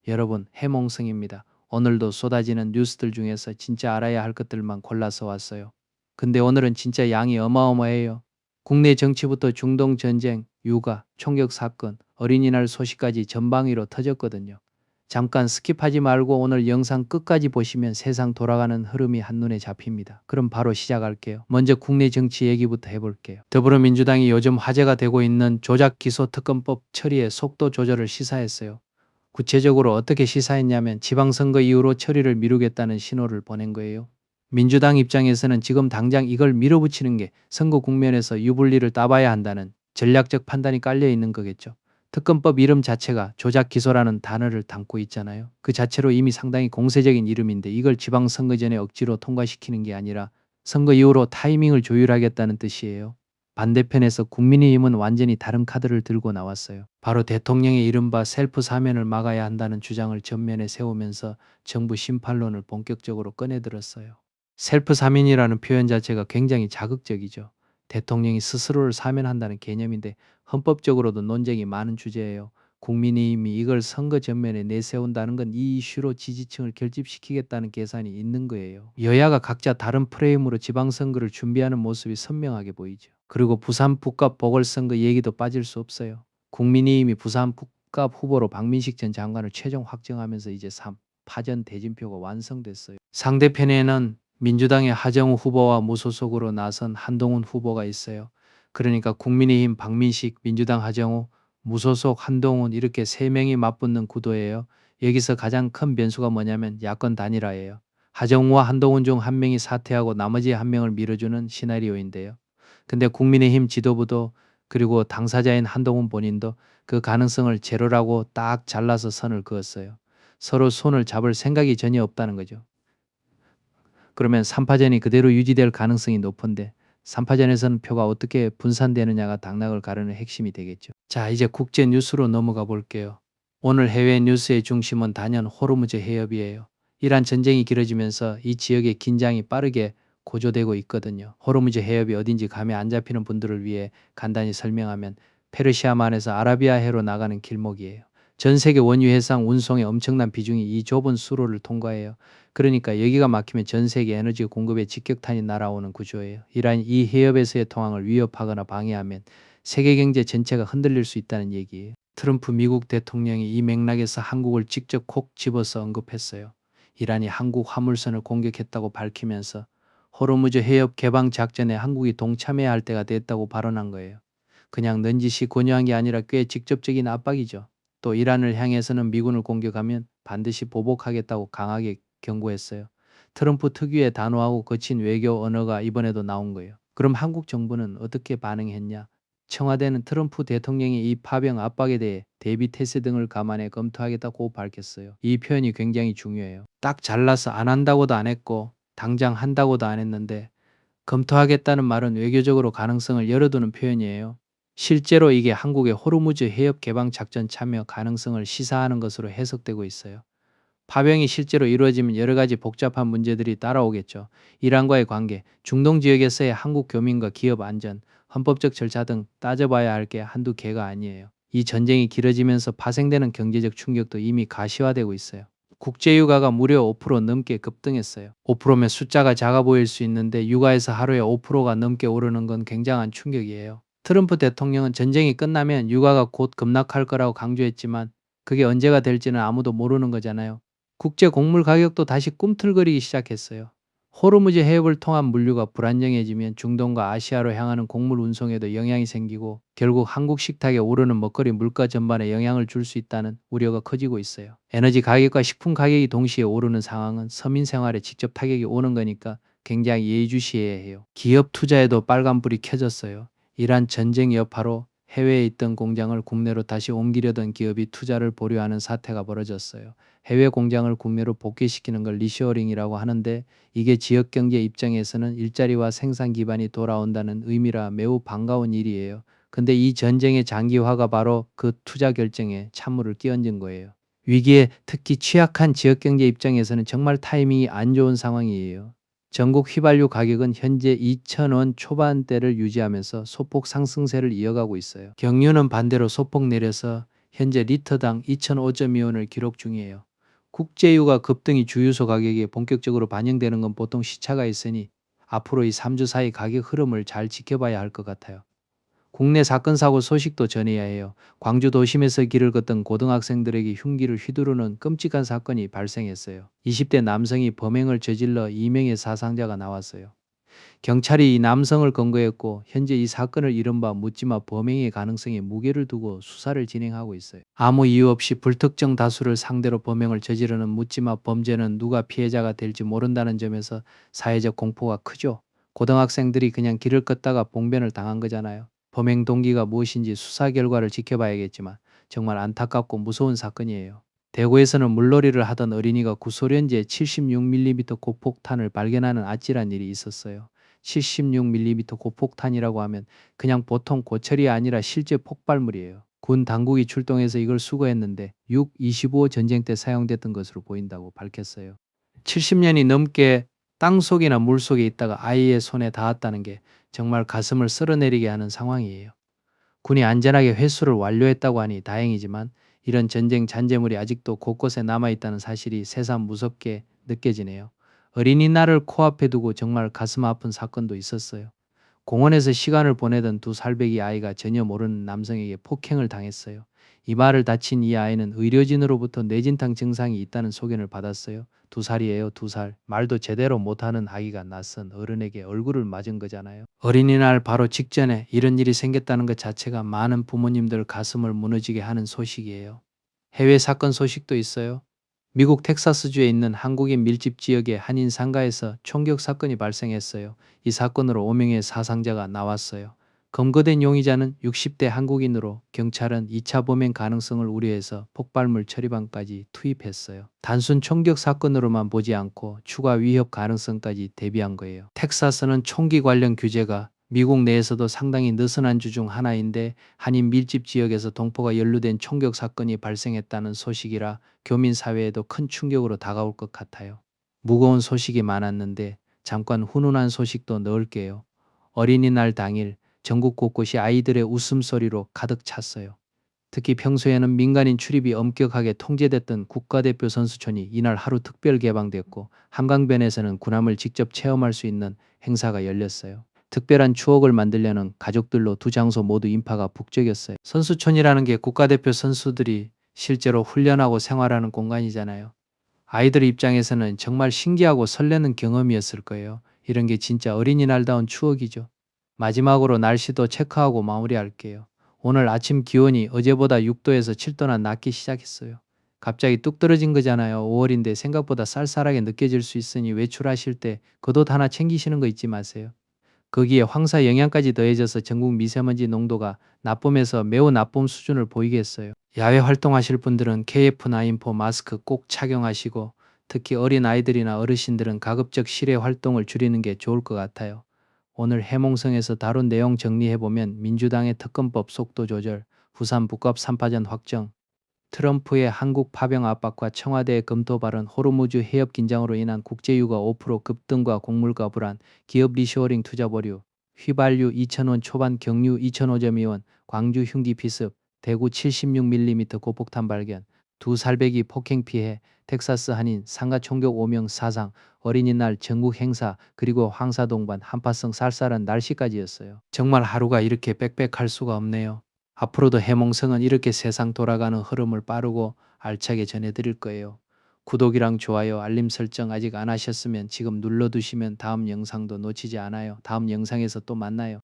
여러분, 해몽성입니다. 오늘도 쏟아지는 뉴스들 중에서 진짜 알아야 할 것들만 골라서 왔어요. 근데 오늘은 진짜 양이 어마어마해요. 국내 정치부터 중동 전쟁, 육아, 총격 사건, 어린이날 소식까지 전방위로 터졌거든요. 잠깐 스킵하지 말고 오늘 영상 끝까지 보시면 세상 돌아가는 흐름이 한눈에 잡힙니다. 그럼 바로 시작할게요. 먼저 국내 정치 얘기부터 해볼게요. 더불어민주당이 요즘 화제가 되고 있는 조작기소특검법 처리의 속도 조절을 시사했어요. 구체적으로 어떻게 시사했냐면 지방선거 이후로 처리를 미루겠다는 신호를 보낸 거예요. 민주당 입장에서는 지금 당장 이걸 밀어붙이는 게 선거 국면에서 유불리를 따봐야 한다는 전략적 판단이 깔려 있는 거겠죠. 특검법 이름 자체가 조작 기소라는 단어를 담고 있잖아요. 그 자체로 이미 상당히 공세적인 이름인데 이걸 지방선거 전에 억지로 통과시키는 게 아니라 선거 이후로 타이밍을 조율하겠다는 뜻이에요. 반대편에서 국민의힘은 완전히 다른 카드를 들고 나왔어요. 바로 대통령의 이른바 셀프 사면을 막아야 한다는 주장을 전면에 세우면서 정부 심판론을 본격적으로 꺼내들었어요. 셀프 사면이라는 표현 자체가 굉장히 자극적이죠. 대통령이 스스로를 사면한다는 개념인데 헌법적으로도 논쟁이 많은 주제예요. 국민의힘이 이걸 선거 전면에 내세운다는 건 이 이슈로 지지층을 결집시키겠다는 계산이 있는 거예요. 여야가 각자 다른 프레임으로 지방선거를 준비하는 모습이 선명하게 보이죠. 그리고 부산 북갑 보궐선거 얘기도 빠질 수 없어요. 국민의힘이 부산 북갑 후보로 박민식 전 장관을 최종 확정하면서 이제 3파전 대진표가 완성됐어요. 상대편에는 민주당의 하정우 후보와 무소속으로 나선 한동훈 후보가 있어요. 그러니까 국민의힘 박민식, 민주당 하정우, 무소속 한동훈 이렇게 세 명이 맞붙는 구도예요. 여기서 가장 큰 변수가 뭐냐면 야권 단일화예요. 하정우와 한동훈 중 한 명이 사퇴하고 나머지 한 명을 밀어주는 시나리오인데요. 근데 국민의힘 지도부도 그리고 당사자인 한동훈 본인도 그 가능성을 제로라고 딱 잘라서 선을 그었어요. 서로 손을 잡을 생각이 전혀 없다는 거죠. 그러면 3파전이 그대로 유지될 가능성이 높은데 3파전에서는 표가 어떻게 분산되느냐가 당락을 가르는 핵심이 되겠죠. 자, 이제 국제 뉴스로 넘어가 볼게요. 오늘 해외 뉴스의 중심은 단연 호르무즈 해협이에요. 이란 전쟁이 길어지면서 이 지역의 긴장이 빠르게 고조되고 있거든요. 호르무즈 해협이 어딘지 감이 안 잡히는 분들을 위해 간단히 설명하면 페르시아만에서 아라비아해로 나가는 길목이에요. 전 세계 원유 해상 운송의 엄청난 비중이 이 좁은 수로를 통과해요. 그러니까 여기가 막히면 전 세계 에너지 공급에 직격탄이 날아오는 구조예요. 이란 이 해협에서의 통항을 위협하거나 방해하면 세계 경제 전체가 흔들릴 수 있다는 얘기예요. 트럼프 미국 대통령이 이 맥락에서 한국을 직접 콕 집어서 언급했어요. 이란이 한국 화물선을 공격했다고 밝히면서 호르무즈 해협 개방 작전에 한국이 동참해야 할 때가 됐다고 발언한 거예요. 그냥 넌지시 권유한 게 아니라 꽤 직접적인 압박이죠. 또 이란을 향해서는 미군을 공격하면 반드시 보복하겠다고 강하게 경고했어요. 트럼프 특유의 단호하고 거친 외교 언어가 이번에도 나온 거예요. 그럼 한국 정부는 어떻게 반응했냐? 청와대는 트럼프 대통령의 이 파병 압박에 대해 대비 태세 등을 감안해 검토하겠다고 밝혔어요. 이 표현이 굉장히 중요해요. 딱 잘라서 안 한다고도 안 했고 당장 한다고도 안 했는데 검토하겠다는 말은 외교적으로 가능성을 열어두는 표현이에요. 실제로 이게 한국의 호르무즈 해협 개방 작전 참여 가능성을 시사하는 것으로 해석되고 있어요. 파병이 실제로 이루어지면 여러 가지 복잡한 문제들이 따라오겠죠. 이란과의 관계, 중동 지역에서의 한국 교민과 기업 안전, 헌법적 절차 등 따져봐야 할 게 한두 개가 아니에요. 이 전쟁이 길어지면서 파생되는 경제적 충격도 이미 가시화되고 있어요. 국제유가가 무려 5% 넘게 급등했어요. 5%면 숫자가 작아 보일 수 있는데 유가에서 하루에 5%가 넘게 오르는 건 굉장한 충격이에요. 트럼프 대통령은 전쟁이 끝나면 유가가 곧 급락할 거라고 강조했지만 그게 언제가 될지는 아무도 모르는 거잖아요. 국제 곡물 가격도 다시 꿈틀거리기 시작했어요. 호르무즈 해협을 통한 물류가 불안정해지면 중동과 아시아로 향하는 곡물 운송에도 영향이 생기고 결국 한국 식탁에 오르는 먹거리 물가 전반에 영향을 줄 수 있다는 우려가 커지고 있어요. 에너지 가격과 식품 가격이 동시에 오르는 상황은 서민 생활에 직접 타격이 오는 거니까 굉장히 예의주시해야 해요. 기업 투자에도 빨간불이 켜졌어요. 이란 전쟁 여파로 해외에 있던 공장을 국내로 다시 옮기려던 기업이 투자를 보류하는 사태가 벌어졌어요. 해외 공장을 국내로 복귀시키는 걸 리쇼어링이라고 하는데 이게 지역 경제 입장에서는 일자리와 생산 기반이 돌아온다는 의미라 매우 반가운 일이에요. 근데 이 전쟁의 장기화가 바로 그 투자 결정에 찬물을 끼얹은 거예요. 위기에 특히 취약한 지역 경제 입장에서는 정말 타이밍이 안 좋은 상황이에요. 전국 휘발유 가격은 현재 2,000원 초반대를 유지하면서 소폭 상승세를 이어가고 있어요. 경유는 반대로 소폭 내려서 현재 리터당 2,005.2원을 기록 중이에요. 국제유가 급등이 주유소 가격에 본격적으로 반영되는 건 보통 시차가 있으니 앞으로 이 3주 사이 가격 흐름을 잘 지켜봐야 할 것 같아요. 국내 사건 사고 소식도 전해야 해요. 광주 도심에서 길을 걷던 고등학생들에게 흉기를 휘두르는 끔찍한 사건이 발생했어요. 20대 남성이 범행을 저질러 2명의 사상자가 나왔어요. 경찰이 이 남성을 검거했고 현재 이 사건을 이른바 묻지마 범행의 가능성에 무게를 두고 수사를 진행하고 있어요. 아무 이유 없이 불특정 다수를 상대로 범행을 저지르는 묻지마 범죄는 누가 피해자가 될지 모른다는 점에서 사회적 공포가 크죠. 고등학생들이 그냥 길을 걷다가 봉변을 당한 거잖아요. 범행 동기가 무엇인지 수사 결과를 지켜봐야겠지만 정말 안타깝고 무서운 사건이에요. 대구에서는 물놀이를 하던 어린이가 구소련제 76mm 고폭탄을 발견하는 아찔한 일이 있었어요. 76mm 고폭탄이라고 하면 그냥 보통 고철이 아니라 실제 폭발물이에요. 군 당국이 출동해서 이걸 수거했는데 6.25 전쟁 때 사용됐던 것으로 보인다고 밝혔어요. 70년이 넘게 땅속이나 물속에 있다가 아이의 손에 닿았다는 게 정말 가슴을 쓸어내리게 하는 상황이에요. 군이 안전하게 회수를 완료했다고 하니 다행이지만 이런 전쟁 잔재물이 아직도 곳곳에 남아있다는 사실이 새삼 무섭게 느껴지네요. 어린이날을 코앞에 두고 정말 가슴 아픈 사건도 있었어요. 공원에서 시간을 보내던 두 살배기 아이가 전혀 모르는 남성에게 폭행을 당했어요. 이마를 다친 이 아이는 의료진으로부터 뇌진탕 증상이 있다는 소견을 받았어요. 2살이에요, 2살. 말도 제대로 못하는 아기가 낯선 어른에게 얼굴을 맞은 거잖아요. 어린이날 바로 직전에 이런 일이 생겼다는 것 자체가 많은 부모님들 가슴을 무너지게 하는 소식이에요. 해외 사건 소식도 있어요. 미국 텍사스주에 있는 한국인 밀집 지역의 한인 상가에서 총격 사건이 발생했어요. 이 사건으로 5명의 사상자가 나왔어요. 검거된 용의자는 60대 한국인으로 경찰은 2차 범행 가능성을 우려해서 폭발물 처리반까지 투입했어요. 단순 총격 사건으로만 보지 않고 추가 위협 가능성까지 대비한 거예요. 텍사스는 총기 관련 규제가 미국 내에서도 상당히 느슨한 주 중 하나인데 한인 밀집 지역에서 동포가 연루된 총격 사건이 발생했다는 소식이라 교민 사회에도 큰 충격으로 다가올 것 같아요. 무거운 소식이 많았는데 잠깐 훈훈한 소식도 넣을게요. 어린이날 당일 전국 곳곳이 아이들의 웃음소리로 가득 찼어요. 특히 평소에는 민간인 출입이 엄격하게 통제됐던 국가대표 선수촌이 이날 하루 특별 개방됐고 한강변에서는 군함을 직접 체험할 수 있는 행사가 열렸어요. 특별한 추억을 만들려는 가족들로 두 장소 모두 인파가 북적였어요. 선수촌이라는 게 국가대표 선수들이 실제로 훈련하고 생활하는 공간이잖아요. 아이들 입장에서는 정말 신기하고 설레는 경험이었을 거예요. 이런 게 진짜 어린이날다운 추억이죠. 마지막으로 날씨도 체크하고 마무리할게요. 오늘 아침 기온이 어제보다 6도에서 7도나 낮기 시작했어요. 갑자기 뚝 떨어진 거잖아요. 5월인데 생각보다 쌀쌀하게 느껴질 수 있으니 외출하실 때 겉옷 하나 챙기시는 거 잊지 마세요. 거기에 황사 영향까지 더해져서 전국 미세먼지 농도가 나쁨에서 매우 나쁨 수준을 보이게 했어요. 야외 활동하실 분들은 KF94 마스크 꼭 착용하시고 특히 어린 아이들이나 어르신들은 가급적 실외 활동을 줄이는 게 좋을 것 같아요. 오늘 해몽성에서 다룬 내용 정리해보면 민주당의 특검법 속도 조절, 부산 북합 3파전 확정, 트럼프의 한국 파병 압박과 청와대의 검토 발언, 호르무즈 해협 긴장으로 인한 국제유가 5% 급등과 곡물가 불안, 기업 리쇼어링 투자 보류, 휘발유 2,000원 초반 경유 2,005.2원, 광주 흉기 피습, 대구 76mm 고폭탄 발견, 두 살배기 폭행 피해, 텍사스 한인 상가 총격 5명 사상, 어린이날 전국 행사, 그리고 황사동반 한파성 쌀쌀한 날씨까지였어요. 정말 하루가 이렇게 빽빽할 수가 없네요. 앞으로도 해몽성은 이렇게 세상 돌아가는 흐름을 빠르고 알차게 전해드릴 거예요. 구독이랑 좋아요, 알림 설정 아직 안 하셨으면 지금 눌러두시면 다음 영상도 놓치지 않아요. 다음 영상에서 또 만나요.